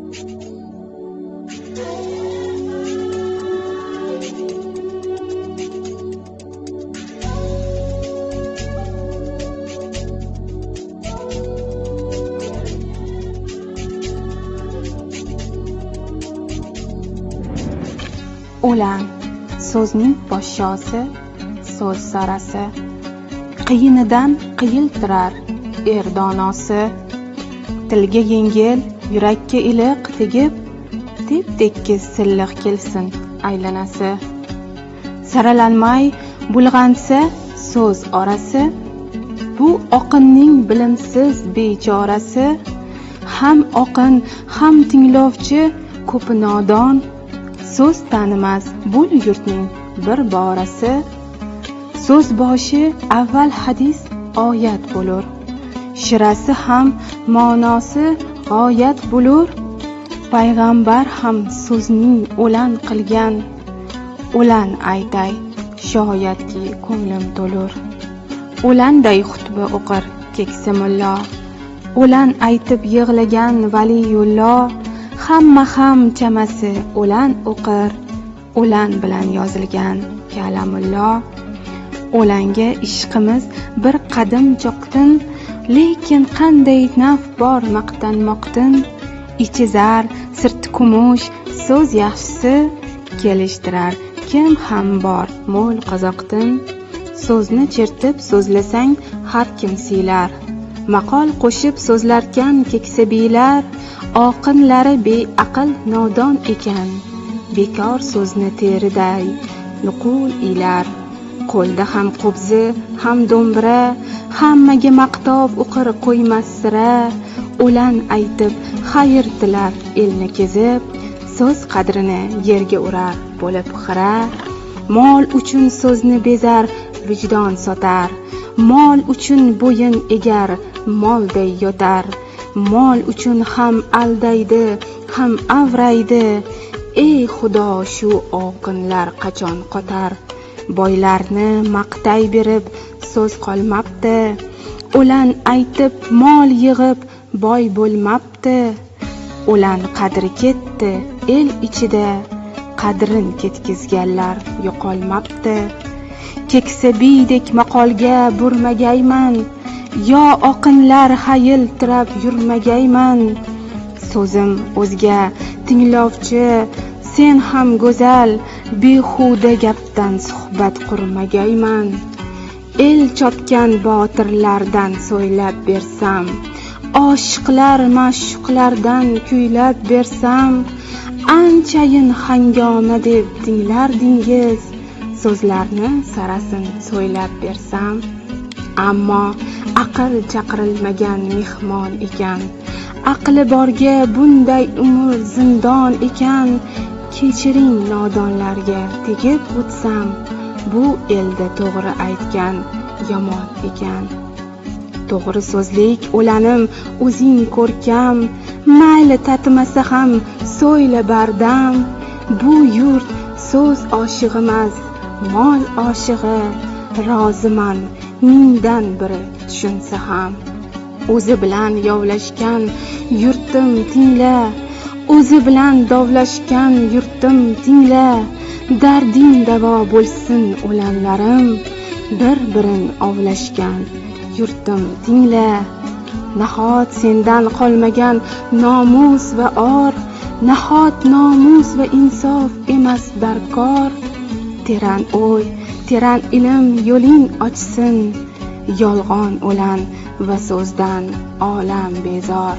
O'lan so'zning podshosi, so'z sarasi, qiyinidan qiyiltirar donosi. Tilga yengil, yurakka iliq tegib, tep-tekis silliq kelsin aylanasi. Saralanmay bulg'ansa so'z orasi, bu oqinning bilimsiz bechorasi. Ham oqin, ham tinglovchi ko'pi nodon, so'z tanimas bul yurtning bir borasi. So'z boshi avval hadis oyat bo'lur, shirasi ham ma'nosi g'oyat bo'lur. Payg'ambar ham so'zning o'lan qilgan, o'lan aytay shoyatki ko'nglim to'lur. O'landay xutba o'qir keksa mullo, o'lan aytib yig'lagan valiyullo. Hamma ham chamasi o'lan o'qir, o'lan bilan yozilgan kalamullo. O'langa ishqimiz bir qadim choqtin, lekin qanday naf bor maqtanmoqtin. Ichi zar, sirti kumush, so'z yaxshisi, kelishtirar kim ham bor mo'l qozoqtin. So'zni chertib so'zlasang har kim siylar, maqol qo'shib so'zlarkan keksa biylar. Oqinlari beaql nodon ekan, bekor so'zni teriday nuqul ilar. Qo'lda ham qo'bzi, ham do'mbira, hammaga maqtov o'qir qo'ymas sira. O'lan aytib xayr tilar elni kezib, so'z qadrini yerga urar bo'lib xira. Mol uchun so'zni bezar, vijdon sotar, mol uchun bo'yin egar, molday yotar. Mol uchun ham aldaydi, ham avraydi. Ey Xudo, shu oqinlar qachon qotar? Boylarni maqtay berib so'z qolmabdi, o'lan aytib mol yig'ib boy bo'lmabdi. O'lan qadri ketdi el ichida, qadrin ketkizganlar yo'qolmabdi. Keksa biydek maqolga burmagayman, yo oqinlar hayiltirab yurmagayman. So'zim o'zga tinglovchi, sen ham go'zal, behuda gapdan suhbat qurmagayman. El chopgan botirlardan so'ylab bersam, oshiqlar ma'shuqlardan kuylab bersam. Anchayin hangoma deb tinglardingiz, so'zlarni sarasin so'ylab bersam. Ammo aql chaqirilmagan mehmon ekan, aqli borga bunday umr zindon ekan. Kechiring nodonlarga tegib o'tsam, bu elda to'g'ri aytgan yomon ekan. To'g'ri so'zlik o'lanim o'zing ko'rkam, mayli tatmasa ham so'yla bardam. Bu yurt so'z oshig'imas, mol oshig'i, roziman mingdan biri tushunsa ham. O'zi bilan yovlashgan yurtim tingla, o'zi bilan dovlashgan yurtim tingla. Darding davo bo'lsin o'lanlarim, bir-birin ovlashgan yurtim tingla. Nahot sendan qolmagan nomus va or, nahot nomus va insof emas darkor. Teran o'y, teran ilm yo'ling ochsin, yolg'on o'lan va so'zdan olam bezor.